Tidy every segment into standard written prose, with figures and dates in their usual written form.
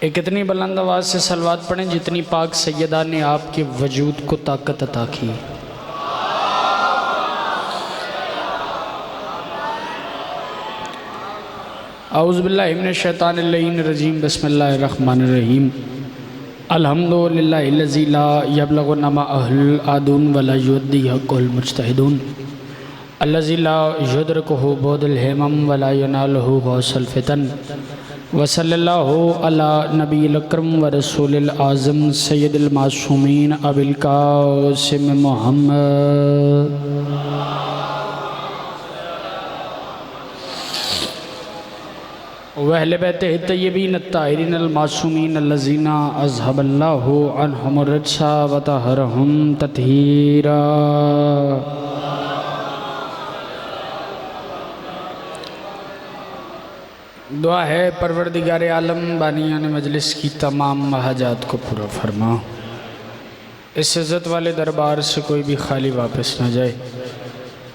एक इतनी बुलंद आवाज़ से सलवात पढ़ें जितनी पाक सैयदा ने आपके वजूद को ताकत अता की। औज़ु बिल्लाहि मिनश शैतानिर रजीम बिस्मिल्लाहिर्रहमानिर्रहीम। अल्हम्दुलिल्लाहिल्लज़ी ला यबलगु नमा अहलुल आदून वला युद्दी हक़्क़ुल मुज्तहिदून अल्लज़ी ला युदरिकुहु बुदुल हिमम वला यनालुहु गौसल फितन वसल्लल्लाहु अला नबील अकरम व रसूलिल आज़म सय्यदिल मासूमीन अबिल कासिम मुहम्मद वहले बैते तय्यबीन अत्ताहिरीन अल मासूमीन अल्लज़ीना अज़हबल्लाहु अन्हुम अर्रज्सा व तहरहुम तत्हीरा। दुआ है परवरदिगार आलम बानियान मजलिस की तमाम हाजात को पूरा फरमा। इस इज़्ज़त वाले दरबार से कोई भी खाली वापस न जाए।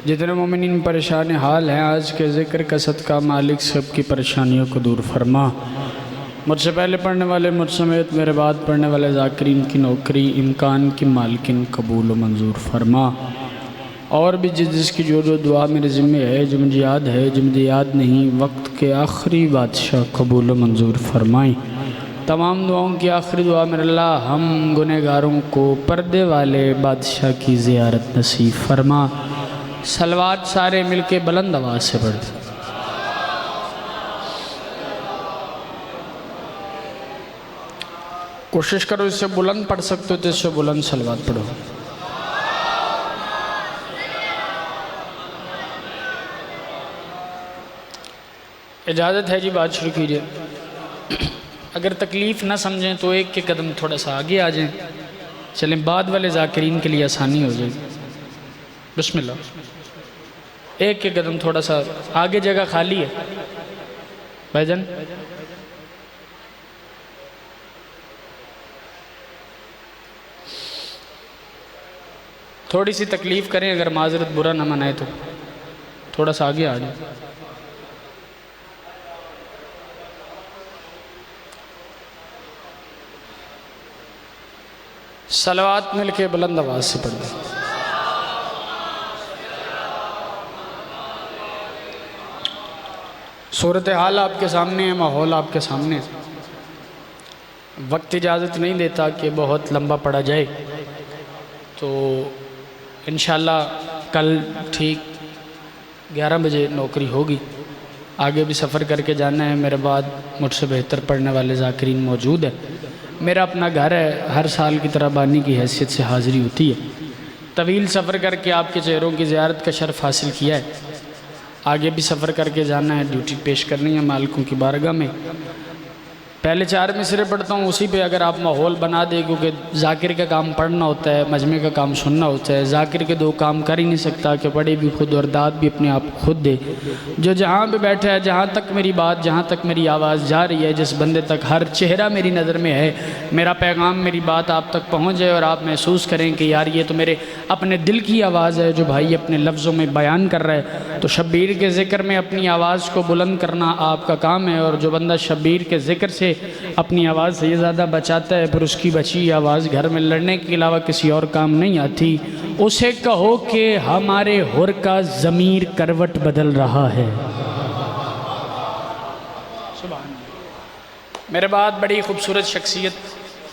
जितने मोमिनीन परेशान हाल हैं आज के ज़िक्र का सदका मालिक सबकी परेशानियों को दूर फरमा। मुझसे पहले पढ़ने वाले मुझ समेत मेरे बाद पढ़ने वाले ज़ाकिरीन की नौकरी इम्कान की मालकिन कबूल व मंजूर फरमा। और भी जिसकी जो दुआ मेरे ज़िम्मे है, जो मुझे याद है, जो मुझे याद नहीं, वक्त के आखिरी बादशाह कबूल व मंजूर फरमाएँ। तमाम दुआओं की आखिरी दुआ मेरे अल्लाह हम गुनहगारों को पर्दे वाले बादशाह की ज़ियारत नसीब फरमा। सलवात सारे मिलके बुलंद आवाज़ से पढ़। कोशिश करो इससे बुलंद पढ़ सकते हो तो इससे बुलंद सलवात पढ़ो। इजाज़त है जी, बात शुरू कीजिए। अगर तकलीफ़ ना समझें तो एक के कदम थोड़ा सा आगे आ जाएं, चलें बाद वाले ज़ाकिरीन के लिए आसानी हो जाएगी। बिस्मिल्लाह। एक के कदम थोड़ा सा आगे, जगह खाली है भाईजान। थोड़ी सी तकलीफ़ करें, अगर माजरत बुरा ना मनाए तो थोड़ा सा आगे आ जाए। सलवात मिलके बुलंद आवाज़ से पढ़ें। सूरत हाल आपके सामने है, माहौल आपके सामने है। वक्त इजाज़त नहीं देता कि बहुत लंबा पढ़ा जाए, तो इंशाअल्लाह कल ठीक 11 बजे नौकरी होगी। आगे भी सफ़र करके जाना है। मेरे बाद मुझसे बेहतर पढ़ने वाले ज़ाकिरीन मौजूद है। मेरा अपना घर है, हर साल की तरह बानी की हैसियत से हाज़िरी होती है। तवील सफ़र करके आपके चेहरों की ज़ियारत का शर्फ़ हासिल किया है। आगे भी सफ़र करके जाना है, ड्यूटी पेश करनी है मालिकों की बारगाह में। पहले 4 मिसरे पढ़ता हूँ, उसी पे अगर आप माहौल बना दे, क्योंकि ज़ाकिर का काम पढ़ना होता है, मजमे का काम सुनना होता है। ज़ाकिर के 2 काम कर ही नहीं सकता कि पढ़े भी खुद और दाद भी अपने आप खुद दे। जो जहाँ पे बैठा है, जहाँ तक मेरी बात, जहाँ तक मेरी आवाज़ जा रही है, जिस बंदे तक हर चेहरा मेरी नज़र में है, मेरा पैगाम, मेरी बात आप तक पहुँच जाए और आप महसूस करें कि यार ये तो मेरे अपने दिल की आवाज़ है जो भाई अपने लफ्ज़ों में बयान कर रहा है। तो शब्बीर के ज़िक्र में अपनी आवाज़ को बुलंद करना आपका काम है। और जो बंदा शब्बीर के ज़िक्र से अपनी आवाज़ से ये ज़्यादा बचाता है, फिर उसकी बची आवाज़ घर में लड़ने के अलावा किसी और काम नहीं आती। उसे कहो कि हमारे हुर का ज़मीर करवट बदल रहा है। मेरे बाद बड़ी खूबसूरत शख्सियत,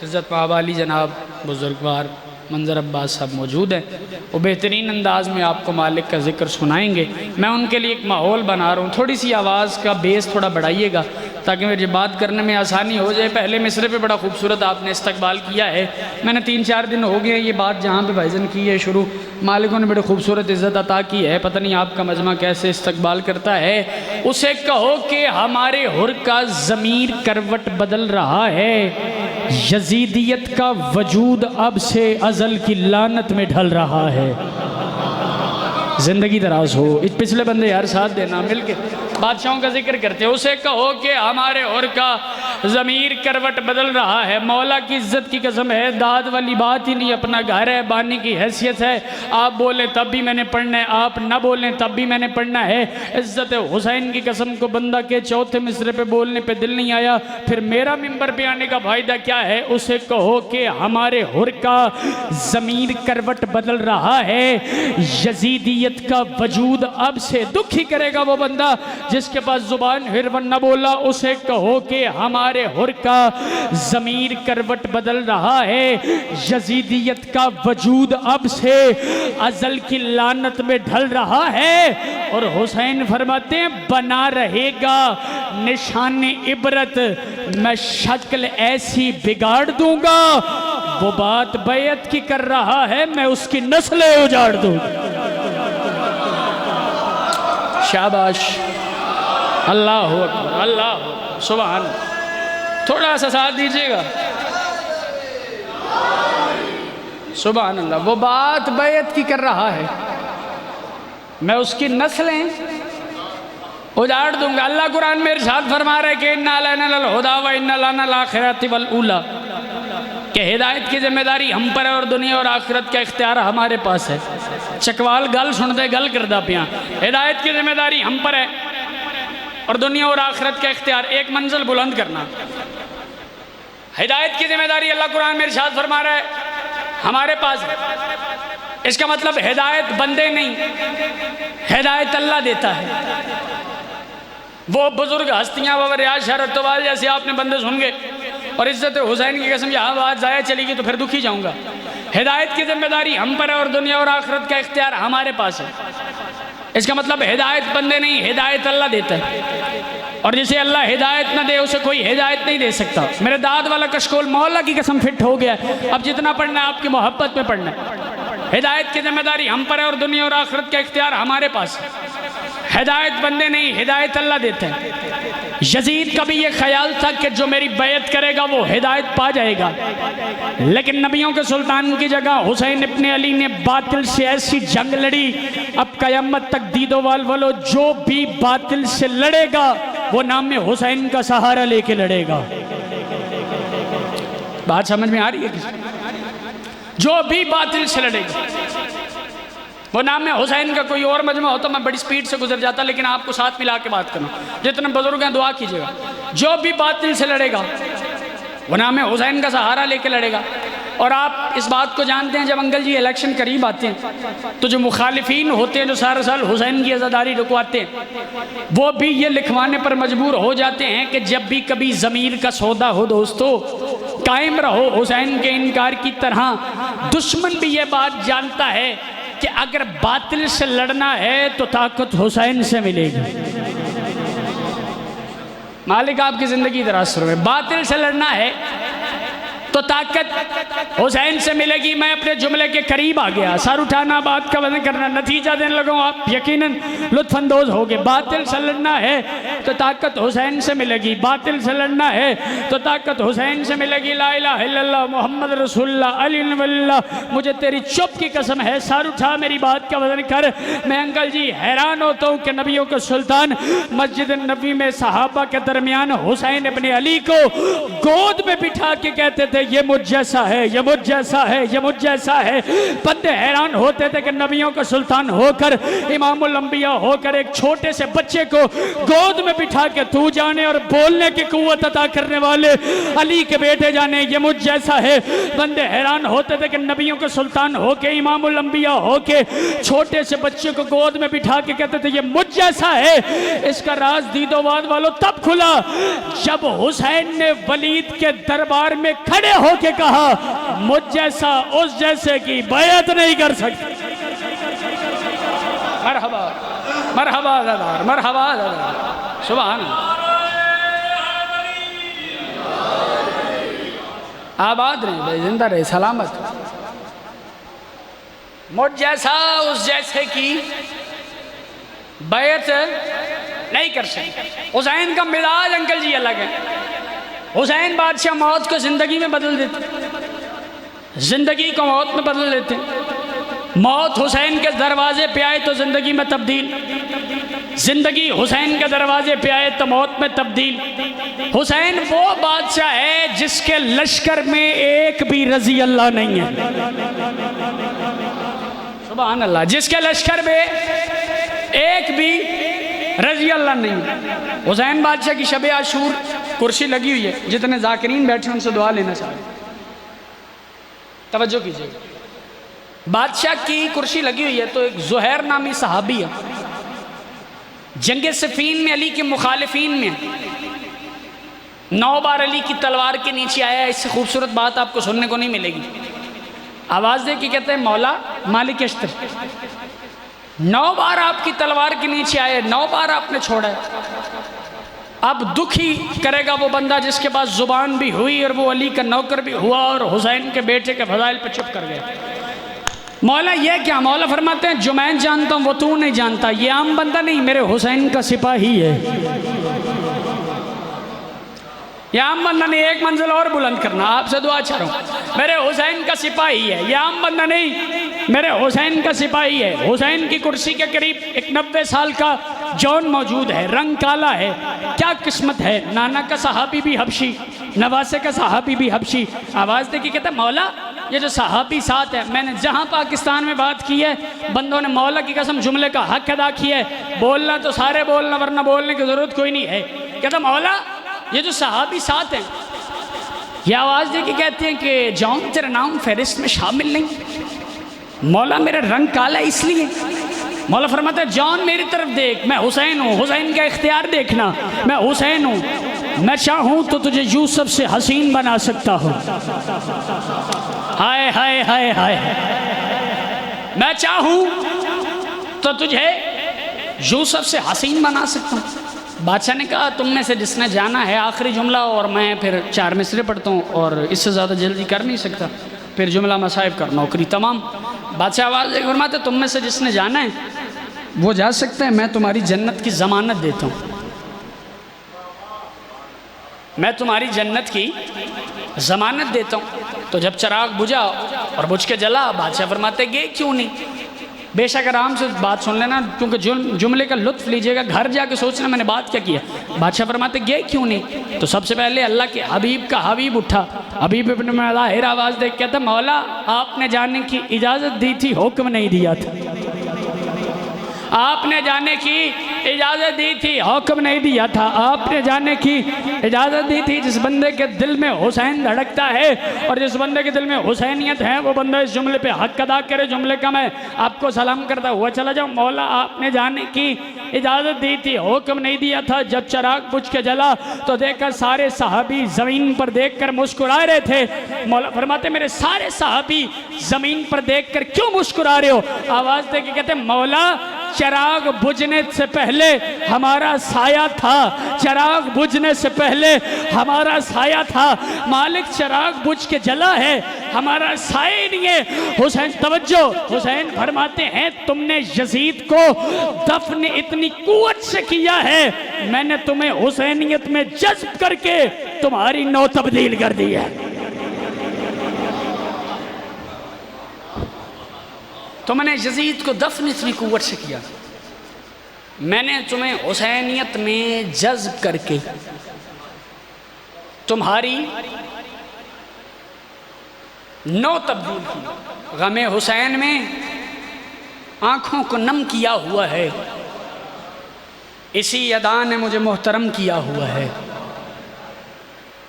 इज़्ज़त वाली जनाब बुज़ुर्गवार मंजर अब्बास साहब मौजूद हैं। वो बेहतरीन अंदाज में आपको मालिक का ज़िक्र सुनाएंगे। मैं उनके लिए एक माहौल बना रहा हूँ। थोड़ी सी आवाज़ का बेस थोड़ा बढ़ाइएगा ताकि मेरी बात करने में आसानी हो जाए। पहले मिसरे पे बड़ा खूबसूरत आपने इस्तकबाल किया है। मैंने 3-4 दिन हो गए ये बात जहाँ पे भाईजान की है शुरू, मालिकों ने बड़ी खूबसूरत इज़्ज़त अता की है। पता नहीं आपका मजमा कैसे इस्तकबाल करता है। उसे कहो कि हमारे हुर का ज़मीर करवट बदल रहा है। यजीदियत का वजूद अब से अज़ल की लानत में ढल रहा है। ज़िंदगी दराज हो। इस पिछले बंदे यार साथ देना मिल के। बादशाहों का जिक्र करते हैं। उसे कहो कि हमारे और का ज़मीर करवट बदल रहा है, मौला की इज्जत की कसम है, दाद वाली बात ही नहीं, अपना घर है, बानी की हैसियत है, आप बोलें तब भी मैंने पढ़ना है, आप ना बोलें तब भी मैंने पढ़ना है। इज्जत हुसैन की कसम को बंदा के चौथे मिसरे पे बोलने पे दिल नहीं आया, फिर मेरा मिंबर पे आने का फायदा क्या है। उसे कहो कि हमारे हुर का ज़मीर करवट बदल रहा है, यजीदियत का वजूद अब से दुख ही करेगा वो बंदा जिसके पास जुबान हिरवन न बोला। उसे कहो कि हमारे हुर का ज़मीर करवट बदल रहा है, यजीदियत का वजूद अब से अजल की लानत में ढल रहा है। और हुसैन फरमाते हैं बना रहेगा निशान इबरत, मैं शक्ल ऐसी बिगाड़ दूंगा, वो बात बैत की कर रहा है, मैं उसकी नस्लें उजाड़ दूंगा। शाबाश, अल्लाह अकबर, अल्लाह सुभान। थोड़ा सा साथ दीजिएगा, सुभान अल्लाह। वो बात बैत की कर रहा है, मैं उसकी नस्लें उजाड़ दूंगा। अल्लाह कुरान में इरशाद फरमा रहा है कि इन्ना लनल हुदा व इन्ना लनल आखिरति वल ऊला, कि हिदायत की जिम्मेदारी हम पर है और दुनिया और आखिरत का इख्तियार हमारे पास है। चकवाल गल सुन दे गल करदा पिया, हिदायत की जिम्मेदारी हम पर है और दुनिया और आखिरत का इख्तियार, एक मंजिल बुलंद करना। हिदायत की जिम्मेदारी अल्लाह कुरान में इरशाद फरमा रहा है हमारे पास है। इसका मतलब हिदायत बंदे नहीं, हिदायत अल्लाह देता है। वो बुजुर्ग हस्तियां वरियाज शरतवाल जैसे आपने बंदे सुन गए, और इज्जत हुसैन की कसम यहाँ बात ज़ाया चलेगी तो फिर दुखी जाऊंगा। हिदायत की जिम्मेदारी हम पर है और दुनिया और आखिरत का इख्तियार हमारे पास है। इसका मतलब हिदायत बंदे नहीं, हिदायत अल्लाह देता है, और जिसे अल्लाह हिदायत ना दे उसे कोई हिदायत नहीं दे सकता। मेरे दाद वाला कशकोल मौला की कसम फिट हो गया। अब जितना पढ़ना है आपकी मोहब्बत में पढ़ना है। हिदायत की जिम्मेदारी हम पर है और दुनिया और आखिरत का इख्तियार हमारे पास है। हिदायत बंदे नहीं, हिदायत अल्लाह देते हैं। यजीद का भी ये ख्याल था कि जो मेरी बैत करेगा वो हिदायत पा जाएगा, लेकिन नबियों के सुल्तान की जगह हुसैन इब्ने अली ने बातिल से ऐसी जंग लड़ी, अब कयामत तक दीदो वाल वालो जो भी बातिल से लड़ेगा वो नाम में हुसैन का सहारा लेके लड़ेगा। बात समझ में आ रही है? जो भी बातिल से लड़ेगा वो नाम में हुसैन का। कोई और मजमा होता मैं बड़ी स्पीड से गुजर जाता, लेकिन आपको साथ मिला के बात करना। जितने बुजुर्ग हैं दुआ कीजिएगा। जो भी बातिल से लड़ेगा वो नाम में हुसैन का सहारा लेके लड़ेगा। और आप इस बात को जानते हैं, जब अंकल जी इलेक्शन करीब आते हैं तो जो मुखालिफिन होते हैं, जो सारा साल हुसैन की आज़ादारी रुकवाते हैं, वो भी ये लिखवाने पर मजबूर हो जाते हैं कि जब भी कभी ज़मीर का सौदा हो दोस्तों, कायम रहो हुसैन के इनकार की तरह। दुश्मन भी ये बात जानता है कि अगर बातिल से लड़ना है तो ताकत हुसैन से मिलेगी। मालिक आपकी ज़िंदगी दराज करो। बातिल से लड़ना है तो ताकत हुसैन से मिलेगी। मैं अपने जुमले के करीब आ गया। सर उठाना, बात का वजन करना, नतीजा देने लगो, आप यकीनन लुत्फानंदोज होगे। बातिल से लड़ना है तो ताकत हुसैन से मिलेगी। बातिल से लड़ना है तो ताकत हुसैन से मिलेगी। ला इलाहा इल्लल्लाह मोहम्मद रसूलुल्लाह अली वल्लाह। मुझे तेरी चुप की कसम है, सर उठा, मेरी बात का वजन कर। मैं अंकल जी हैरान होता हूँ कि नबियों के सुल्तान मस्जिद नबी में सहाबा के दरमियान हुसैन इब्ने अली को गोद में बिठा के कहते थे ये मुझ जैसा है, ये मुझ जैसा है, ये मुझ जैसा है। बंदे हैरान होते थे कि नबियों का सुल्तान होकर, इमामुल अंबिया होकर, एक छोटे से बच्चे को गोद में बिठा के तू जाने और बोलने की कुव्वत अता करने वाले अली के बेटे जाने ये मुझ जैसा है। बंदे हैरान होते थे कि नबियों के सुल्तान होके, इमामुल अंबिया होके, छोटे से बच्चे को गोद में बिठा के कहते थे ये मुझ जैसा है। इसका राज दीदोवाद वालों तब खुला जब हुसैन ने वलीद के दरबार में खड़े होके कहा मुझ जैसा उस जैसे की बैत नहीं कर सकते। मरहबा मरहबा दादार, मरहबा दादार, सुभान आबाद रहे भाई, जिंदा रहे, सलामत। मुझ जैसा उस जैसे की बैत नहीं कर सकते। हुसैन का मिजाज अंकल जी अलग है। हुसैन बादशाह मौत को ज़िंदगी में बदल देते, ज़िंदगी को मौत में बदल देते। मौत हुसैन के दरवाजे पे आए तो ज़िंदगी में तब्दील। जिंदगी हुसैन के दरवाजे पे आए तो मौत में तब्दील। हुसैन वो बादशाह है जिसके लश्कर में एक भी रजी अल्लाह नहीं है। सुभान अल्लाह। जिसके लश्कर में एक भी रजी अल्लाह नहीं है। हुसैन बादशाह की शब आशूर कुर्सी लगी हुई है, जितने जाकिरीन बैठे उनसे दुआ लेना चाहिए। तवज्जो कीजिएगा, बादशाह की कुर्सी लगी हुई है तो एक ज़ुहैर नामी सहाबी है, जंगे सफ़ीन में अली के मुखालिफिन में 9 बार अली की तलवार के नीचे आया। इससे खूबसूरत बात आपको सुनने को नहीं मिलेगी। आवाज़ दे के कहते हैं मौला मालिक अश्तर, 9 बार आपकी तलवार के नीचे आए, 9 बार आपने छोड़ा है। अब दुखी करेगा वो बंदा जिसके पास ज़ुबान भी हुई और वो अली का नौकर भी हुआ और हुसैन के बेटे के फजाइल पर चुप कर गया। मौला ये क्या? मौला फरमाते हैं जो मैं जानता हूँ वो तू नहीं जानता। ये आम बंदा नहीं, मेरे हुसैन का सिपाही है। ये आम बंदा नहीं, एक मंजिल और बुलंद करना, आपसे दुआ चाह रहा हूँ। मेरे हुसैन का सिपाही है, ये आम बंदा नहीं, मेरे हुसैन का सिपाही है। हुसैन की कुर्सी के करीब एक 90 साल का जौन मौजूद है, रंग काला है। क्या किस्मत है, नाना का सहाबी भी हबशी, नवासे का सहाबी भी हबशी। आवाज़ दे के कहता मौला ये जो सहाबी साथ है, मैंने जहाँ पाकिस्तान में बात की है, बंदों ने मौला की कसम जुमले का हक अदा किया है। बोलना तो सारे बोलना, वरना बोलने की ज़रूरत कोई नहीं है। कहता मौला ये जो सहाबी साथ हैं, ये आवाज़ दे के कहते हैं कि जौन तेरा नाम फहरिस्त में शामिल नहीं। मौला मेरा रंग काला इसलिए। मौला फरमाता है जौन मेरी तरफ देख, मैं हुसैन हूँ, हुसैन का इख्तियार देखना, मैं हुसैन हूँ। मैं चाहूँ तो तुझे यूसुफ से हसीन बना सकता हूँ। हाय हाय हाय हाय। मैं चाहूँ तो तुझे यूसुफ से हसीन बना सकता हूँ। बादशाह ने कहा तुम में से जिसने जाना है आखिरी जुमला, और मैं फिर 4 मिसरे पढ़ता हूँ और इससे ज़्यादा जल्दी कर नहीं सकता, फिर जुमला मसाइब कर, नौकरी तमाम। बादशाह आवाज़ फरमाते तुम में से जिसने जाना है वो जा सकता है, मैं तुम्हारी जन्नत की ज़मानत देता हूँ। मैं तुम्हारी जन्नत की ज़मानत देता हूँ। तो जब चिराग बुझा और बुझ के जला, बादशाह फरमाते गए क्यों नहीं? बेशक आराम से बात सुन लेना, क्योंकि जुमले का लुत्फ लीजिएगा, घर जाके सोचना मैंने बात क्या किया। बादशाह फरमाते गए क्यों नहीं? तो सबसे पहले अल्लाह के हबीब का हबीब उठा, हबीब इब्न मुज़ाहिर आवाज़ दे कहता मौला आपने जाने की इजाज़त दी थी, हुक्म नहीं दिया था। आपने जाने की इजाज़त दी थी, हुक्म नहीं दिया था। आपने जाने की इजाज़त दी थी। जिस बंदे के दिल में हुसैन धड़कता है और जिस बंदे के दिल में हुसैनियत है, वो बंदा इस जुमले पे हक अदा करे। जुमले का मैं आपको सलाम करता हुआ चला जाऊँ। मौला आपने जाने की इजाज़त दी थी, हुक्म नहीं दिया था। जब चिराग बुझ के जला तो देखकर सारे सहाबी ज़मीन पर देख कर मुस्कुरा रहे थे। मौला फरमाते मेरे सारे सहाबी ज़मीन पर देख कर क्यों मुस्कुरा रहे हो? आवाज़ दे के कहते मौला चिराग बुझने से पहले हमारा साया था, चिराग बुझने से पहले हमारा साया था। मालिक चिराग बुझ के जला है, हमारा साया नहीं है। हुसैन तवज्जो, हुसैन फरमाते हैं तुमने यजीद को दफन इतनी कुव्वत से किया है, मैंने तुम्हें हुसैनियत में जज्ब करके तुम्हारी नौ तब्दील कर दी है। तुमने यजीद को दफन इतनी कुव्वत से किया, मैंने तुम्हें हुसैनियत में जज्ब करके तुम्हारी नौ तब्दील की। गमे हुसैन में आँखों को नम किया हुआ है, इसी अदा ने मुझे मोहतरम किया हुआ है।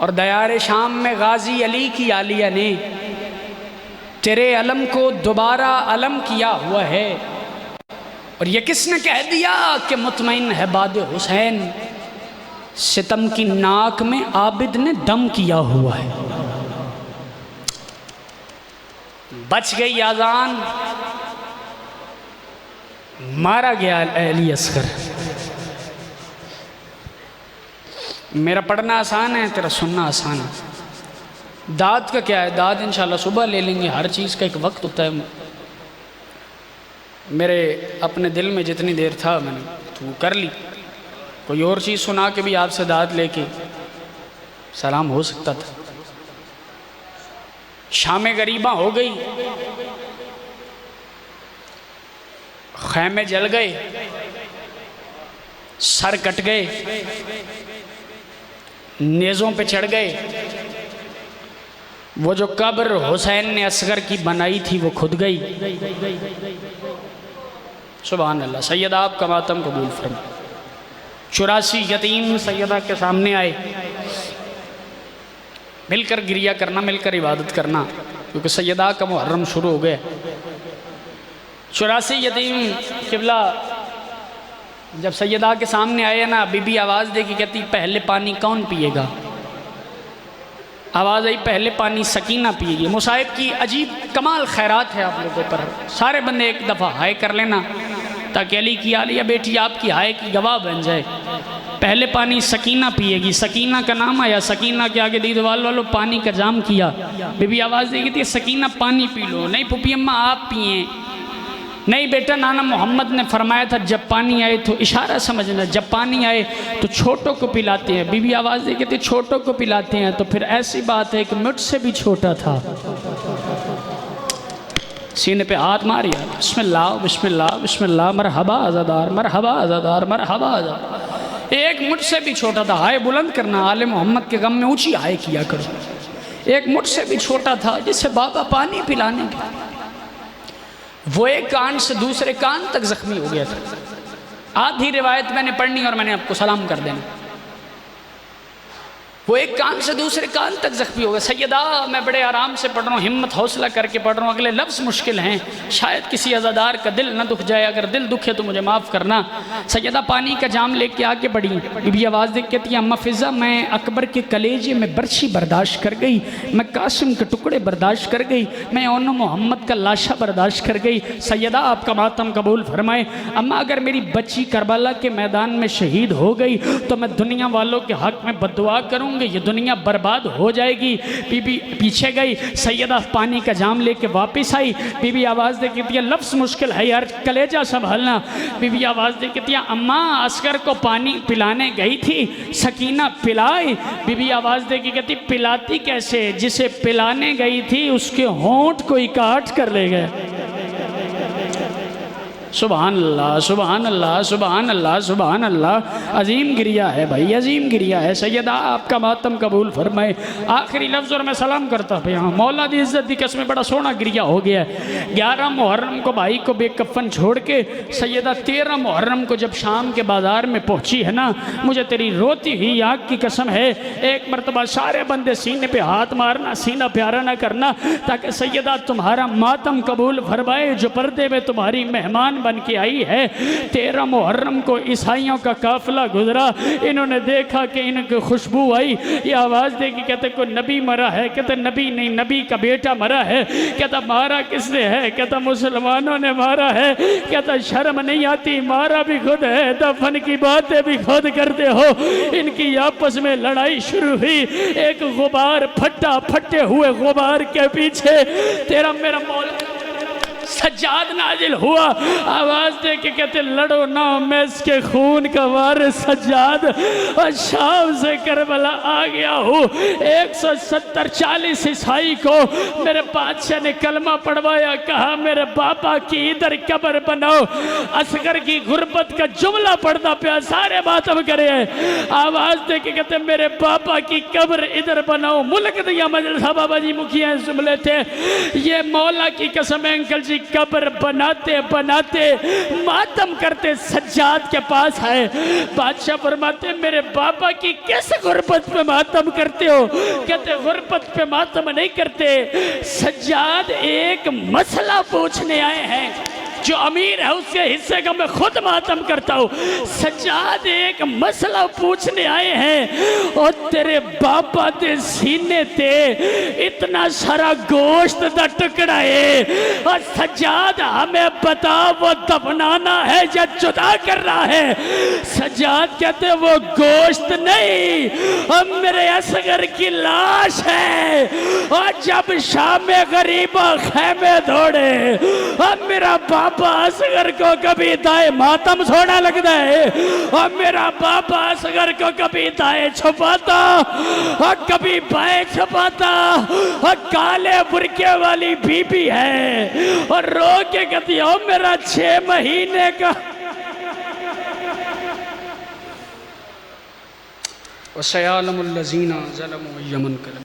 और दयार शाम में गाजी अली की आलिया ने तेरे अलम को दोबारा अलम किया हुआ है। और ये किसने कह दिया कि मुतमईन है बाद हुसैन, सितम की नाक में आबिद ने दम किया हुआ है। बच गई आजान, मारा गया अली असगर। मेरा पढ़ना आसान है, तेरा सुनना आसान है। दाद का क्या है? दाद इंशाल्लाह सुबह ले लेंगे। हर चीज़ का एक वक्त होता है। मेरे अपने दिल में जितनी देर था मैंने तो वो कर ली। कोई और चीज़ सुना के भी आपसे दाद लेके सलाम हो सकता था। शाम गरीबा हो गई, खैमे जल गए, सर कट गए, नेज़ों पे चढ़ गए। वो जो कब्र हुसैन ने असगर की बनाई थी वो खुद गई। सुभान अल्लाह। सैयदा आपका मातम कबूल फरमाए। 84 यतीम सैयदा के सामने आए। मिलकर गिरिया करना, मिलकर इबादत करना, क्योंकि सैयदा का मुहर्रम शुरू हो गया। 84 यतीम किबला जब सैयदा के सामने आए ना, बीबी आवाज़ देगी, कहती पहले पानी कौन पिएगा? आवाज़ आई पहले पानी सकीना पिएगी। मुसाहिब की अजीब कमाल खैरात है आप लोगों पर। सारे बंदे एक दफ़ा हाय कर लेना ताकि अली की आलिया बेटी आपकी हाय की गवाह बन जाए। पहले पानी सकीना पिएगी। सकीना का नाम आया, सकीना के आगे दीदवाल वालों पानी का जाम किया। बीबी आवाज़ देगी थी सकीना पानी पी लो। नहीं पुपी अम्मा आप पिए। नहीं बेटा, नाना मोहम्मद ने फरमाया था जब पानी आए तो इशारा समझना, जब पानी आए तो छोटों को पिलाते हैं। बीबी आवाज़ देगी थी छोटों को पिलाते हैं, तो फिर ऐसी बात है कि मुझसे भी छोटा था। सीने पे हाथ मारिया, बिस्मिल्लाह बिस्मिल्लाह बिस्मिल्लाह, मरहबा आज़ादार, मरहबा आज़ादार, मरहबा आज़ादार। एक मुझसे भी छोटा था। हाय बुलंद करना, आले मोहम्मद के गम में ऊंची हाय किया करो। एक मुझसे भी छोटा था जिसे बाबा पानी पिलाने के, वो एक कान से दूसरे कान तक जख्मी हो गया था। आधी रिवायत मैंने पढ़नी और मैंने आपको सलाम कर देना। वो एक कान से दूसरे कान तक जख्मी हो गया। सैयदा मैं बड़े आराम से पढ़ रहा हूँ, हिम्मत हौसला करके पढ़ रहा हूँ, अगले लफ्ज़ मुश्किल हैं, शायद किसी अज़ादार का दिल न दुख जाए, अगर दिल दुखे तो मुझे माफ़ करना। सैयदा पानी का जाम लेके आके बढ़ी। बीबी आवाज़ देख कहती है अम्मा फ़िज़ा मैं अकबर के कलेजे में बर्छी बर्दाश्त कर गई, मैं कासिम के टुकड़े बर्दाश्त कर गई, मैं ओनो मोहम्मद का लाशा बर्दाश्त कर गई। सैयदा आपका मातम कबूल फरमाए। अम्मा अगर मेरी बच्ची करबला के मैदान में शहीद हो गई तो मैं दुनिया वालों के हक़ में बद्दुआ करूँ, ये दुनिया बर्बाद हो जाएगी। बीबी पीछे गई। सैयदा पानी का जाम लेके वापस आई। बीबी आवाज़ दे कहती है लफ्ज़ मुश्किल है यार, कलेजा संभालना। बीबी आवाज़ दे कहती है अम्मा असगर को पानी पिलाने गई थी, सकीना पिलाई। बीबी आवाज़ दे कहती पिलाती कैसे? जिसे पिलाने गई थी उसके होंठ को ही काट कर ले गए। सुभान अल्लाह सुभान अल्लाह सुभान अल्लाह सुभान अल्लाह। अजीम गिरिया है भाई, अजीम गिरिया है। सैयदा आपका मातम कबूल फरमाए। आखिरी लफ्ज़ और मैं सलाम करता पे यहाँ मौला दी इज़्ज़त दी कसम बड़ा सोना गिरिया हो गया है। 11 मुहर्रम को भाई को बेकफन छोड़ के सैयदा 13 मुहर्रम को जब शाम के बाज़ार में पहुँची है ना, मुझे तेरी रोती हुई आँख की कसम है, एक मरतबा सारे बंदे सीने पे हाथ मारना, सीना प्यारा ना करना, ताकि सैयदा तुम्हारा मातम कबूल फरमाए जो पर्दे में तुम्हारी मेहमान बन के आई है। 13 मुहर्रम को ईसाइयों का काफिला गुजरा, इन्होंने देखा कि इनकी खुशबू आई। ये आवाज़ देगी कहते कोई नबी मरा है, कहते नबी नहीं नबी का बेटा मरा है। कहता मारा किसने है? कहता मुसलमानों ने मारा है। कहता शर्म नहीं आती, मारा भी खुद है, दफन की बातें भी खुद करते हो। इनकी आपस में लड़ाई शुरू हुई। एक गुबार फटे हुए गुबार के पीछे तेरा मेरा मौला सज्जाद नाजिल हुआ। आवाज़ दे के कहते लड़ो ना, मैं इसके खून का वारिस सज्जाद और शाम से करबला आ गया हूँ। 170-40 ईसाई को मेरे बादशाह ने कलमा पढ़वाया, कहा मेरे पापा की इधर कब्र बनाओ। असगर की गुर्बत का जुमला पढ़ता पाया, सारे मातम करे। आवाज़ दे के कहते मेरे पापा की कब्र इधर बनाओ। मुल्क दिया मजलिसा बाबा जी मुखिया जुमले थे। ये मौला की कसम अंकल जी कब्र बनाते बनाते मातम करते सज्जाद के पास है। बादशाह फरमाते मेरे बाबा की कैसे गुर्बत पे मातम करते हो? कहते गुर्बत पे मातम नहीं करते, सज्जाद एक मसला पूछने आए हैं, जो अमीर है उसके हिस्से का मैं खुद मातम करता हूँ। सज्जाद एक मसला पूछने आए हैं और तेरे बाबा दे सीने ते इतना सारा गोश्त दा टुकड़ा है और सज्जाद हमें बता वो दफनाना है या जुदा करना है? सज्जाद कहते वो गोश्त नहीं, और मेरे असगर की लाश है। और जब शाम गरीबा खैमे दौड़े और मेरा बाबा असगर को कभी दाए मातम सोना लगता है और मेरा बाबा असगर को कभी दाए छुपाता और कभी बाएं छुपाता। और काले बुरके वाली बीबी है और रो के कहती हो मेरा 6 महीने का वसयालमुल्लज़ीना ज़लमू यमन कलम।